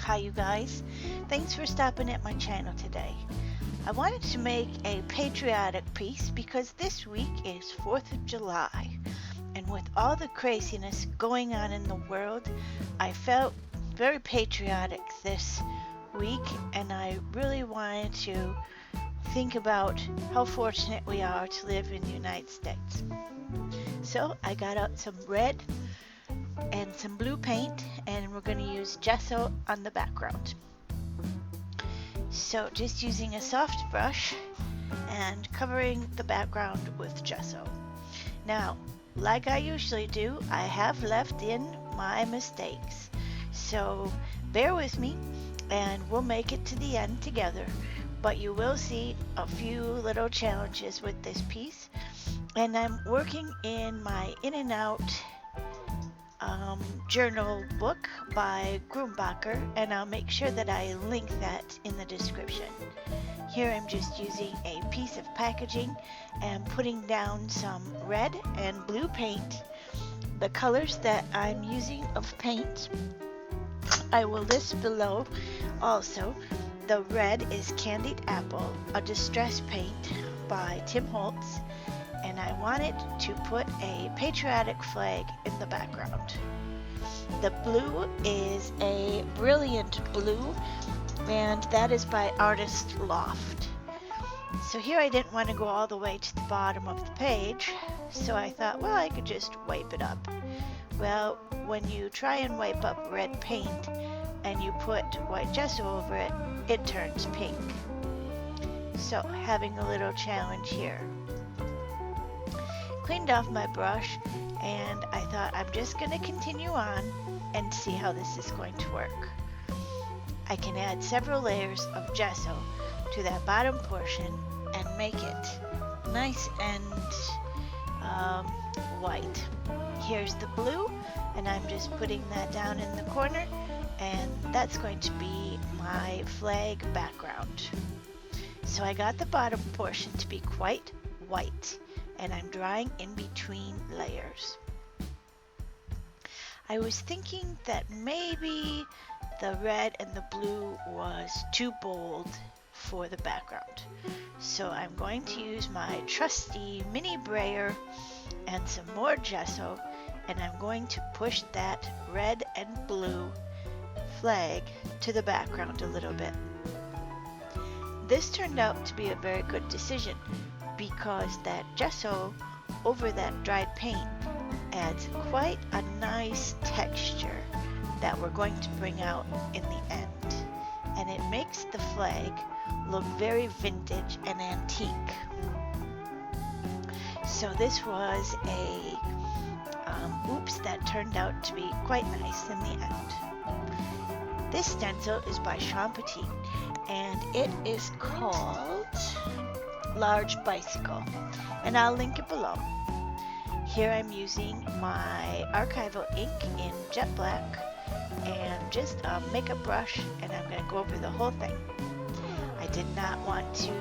Hi you guys, thanks for stopping at my channel today. I wanted to make a patriotic piece because this week is 4th of July, and with all the craziness going on in the world, I felt very patriotic this week, and I really wanted to think about how fortunate we are to live in the United States. So I got out some red and some blue paint, and we're going to use gesso on the background. So just using a soft brush and covering the background with gesso. Now, like I usually do, I have left in my mistakes. So bear with me and we'll make it to the end together. But you will see a few little challenges with this piece. And I'm working in my In and Out journal book by Grumbacher, and I'll make sure that I link that in the description. Here I'm just using a piece of packaging and putting down some red and blue paint. The colors that I'm using of paint I will list below. Also, the red is Candied Apple, a distress paint by Tim Holtz, and I wanted to put a patriotic flag in the background. The blue is a Brilliant Blue, and that is by Artist Loft. So here I didn't want to go all the way to the bottom of the page, so I thought, well, I could just wipe it up. Well, when you try and wipe up red paint and you put white gesso over it, it turns pink. So having a little challenge here. Cleaned off my brush, and I thought I'm just going to continue on and see how this is going to work. I can add several layers of gesso to that bottom portion and make it nice and white. Here's the blue, and I'm just putting that down in the corner, and that's going to be my flag background. So I got the bottom portion to be quite white, and I'm drawing in between layers. I was thinking that maybe the red and the blue was too bold for the background. So I'm going to use my trusty mini brayer and some more gesso, and I'm going to push that red and blue flag to the background a little bit. This turned out to be a very good decision because that gesso over that dried paint adds quite a nice texture that we're going to bring out in the end, and it makes the flag look very vintage and antique. So this was a oops that turned out to be quite nice in the end. This stencil is by Sean Petit, and it is called Large Bicycle, and I'll link it below. Here I'm using my archival ink in jet black and just a makeup brush, and I'm going to go over the whole thing. I did not want to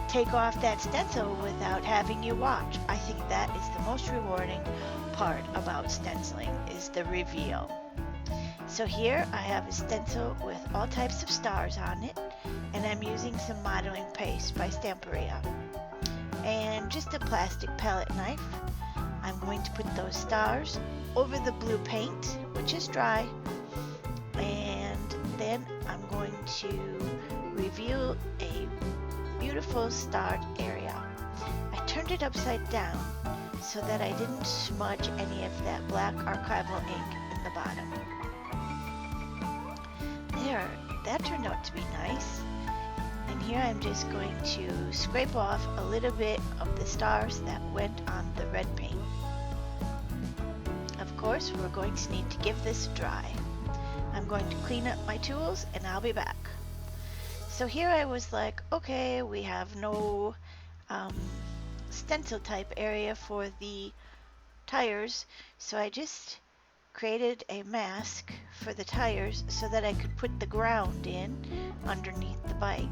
take off that stencil without having you watch. I think that is the most rewarding part about stenciling, is the reveal. So here I have a stencil with all types of stars on it, and I'm using some modeling paste by Stamperia and just a plastic palette knife. I'm going to put those stars over the blue paint, which is dry, and then I'm going to reveal a beautiful starred area. I turned it upside down so that I didn't smudge any of that black archival ink in the bottom. There, that turned out to be nice. And here I'm just going to scrape off a little bit of the stars that went on the red paint. Of course, we're going to need to give this a dry. I'm going to clean up my tools and I'll be back. So here I was like, okay, we have no stencil type area for the tires, so I just created a mask for the tires so that I could put the ground in underneath the bike.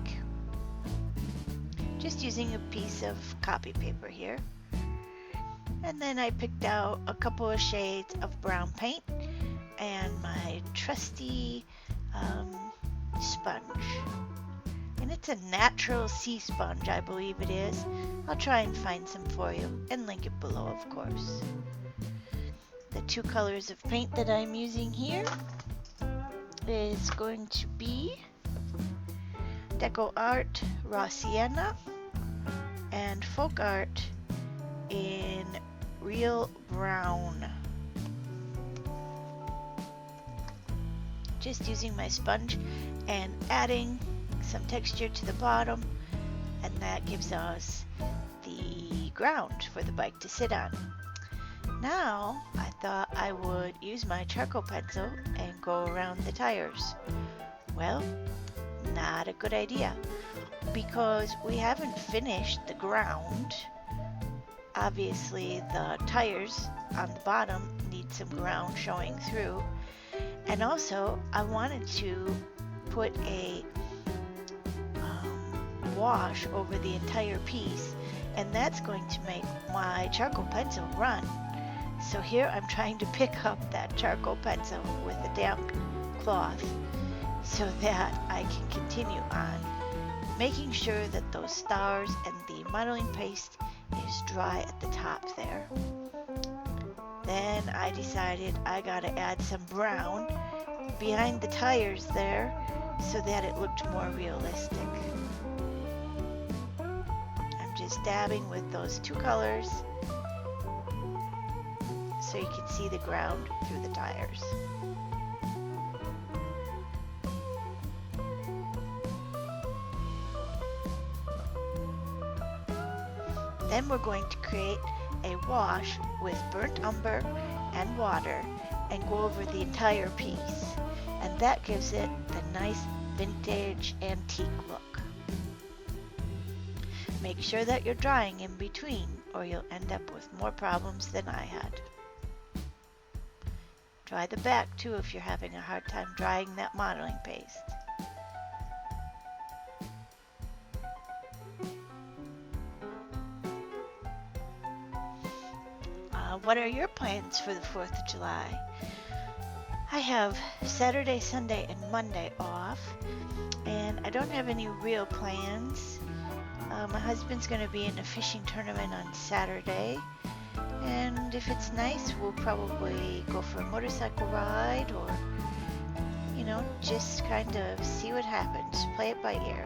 Just using a piece of copy paper here. And then I picked out a couple of shades of brown paint and my trusty sponge. And it's a natural sea sponge, I believe it is. I'll try and find some for you and link it below, of course. The two colors of paint that I'm using here is going to be Deco Art Raw Sienna and Folk Art in Real Brown. Just using my sponge and adding some texture to the bottom, and that gives us the ground for the bike to sit on. Now I thought I would use my charcoal pencil and go around the tires. Well, not a good idea, because we haven't finished the ground. Obviously the tires on the bottom need some ground showing through, and also I wanted to put a wash over the entire piece, and that's going to make my charcoal pencil run. So here I'm trying to pick up that charcoal pencil with a damp cloth so that I can continue on, making sure that those stars and the modeling paste is dry at the top there. Then I decided I gotta add some brown behind the tires there so that it looked more realistic. I'm just dabbing with those two colors so you can see the ground through the tires. Then we're going to create a wash with burnt umber and water and go over the entire piece, and that gives it the nice vintage antique look. Make sure that you're drying in between or you'll end up with more problems than I had. Dry the back too if you're having a hard time drying that modeling paste. What are your plans for the 4th of July? I have Saturday, Sunday, and Monday off, and I don't have any real plans. My husband's going to be in a fishing tournament on Saturday, and if it's nice, we'll probably go for a motorcycle ride or, just kind of see what happens, play it by ear.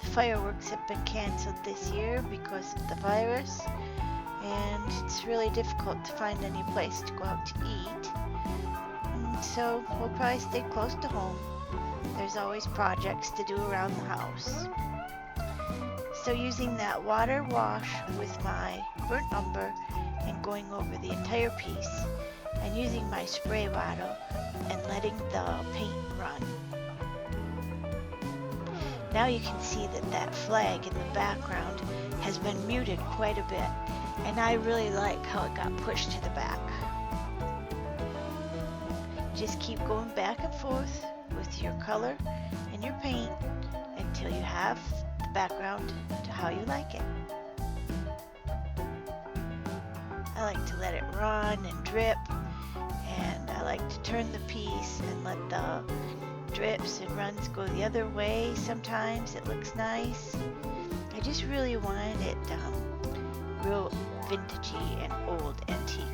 The fireworks have been canceled this year because of the virus, and it's really difficult to find any place to go out to eat. And so we'll probably stay close to home. There's always projects to do around the house. So using that water wash with my burnt umber and going over the entire piece, and using my spray bottle and letting the paint run. Now you can see that flag in the background has been muted quite a bit, and I really like how it got pushed to the back. Just keep going back and forth with your color and your paint until you have the background to how you like it. I like to let it run and drip, and I like to turn the piece and let the drips and runs go the other way. Sometimes it looks nice. I just really wanted it real vintagey and old antique.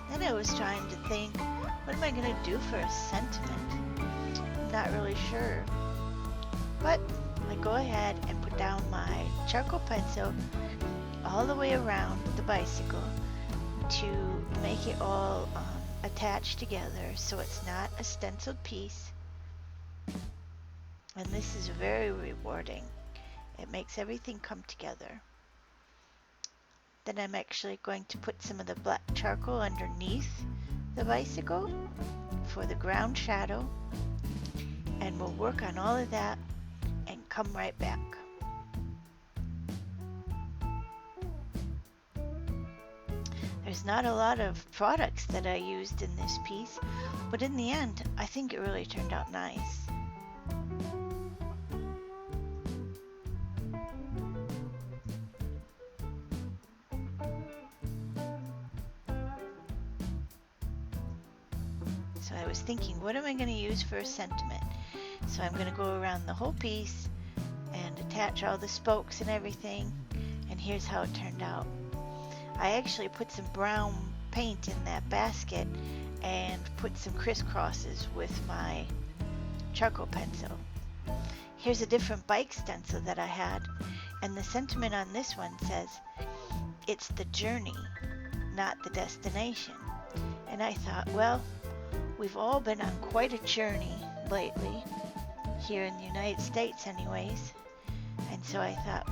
Then I was trying to think, what am I going to do for a sentiment? I'm not really sure. But I go ahead and put down my charcoal pencil all the way around the bicycle to make it all attached together so it's not a stenciled piece. And this is very rewarding. It makes everything come together. Then I'm actually going to put some of the black charcoal underneath the bicycle for the ground shadow, and we'll work on all of that and come right back. There's not a lot of products that I used in this piece, but in the end, I think it really turned out nice. So I was thinking, what am I going to use for a sentiment? So I'm going to go around the whole piece and attach all the spokes and everything. And here's how it turned out. I actually put some brown paint in that basket and put some crisscrosses with my charcoal pencil. Here's a different bike stencil that I had, and the sentiment on this one says, "It's the journey, not the destination." And I thought, well, we've all been on quite a journey lately, here in the United States anyways, and so I thought,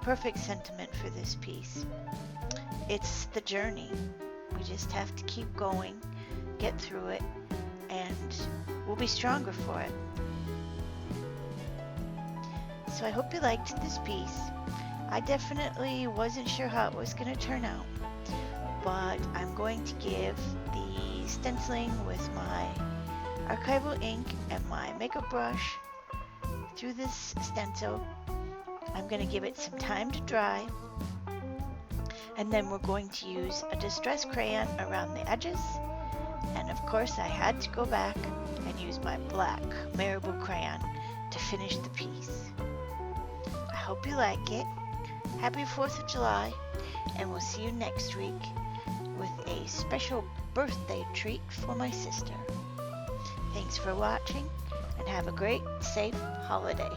perfect sentiment for this piece. It's the journey. We just have to keep going, get through it, and we'll be stronger for it. So I hope you liked this piece. I definitely wasn't sure how it was going to turn out, but I'm going to give the stenciling with my archival ink and my makeup brush through this stencil. I'm going to give it some time to dry, and then we're going to use a distress crayon around the edges, and of course I had to go back and use my black marble crayon to finish the piece. I hope you like it. Happy 4th of July, and we'll see you next week with a special birthday treat for my sister. Thanks for watching, and have a great, safe holiday.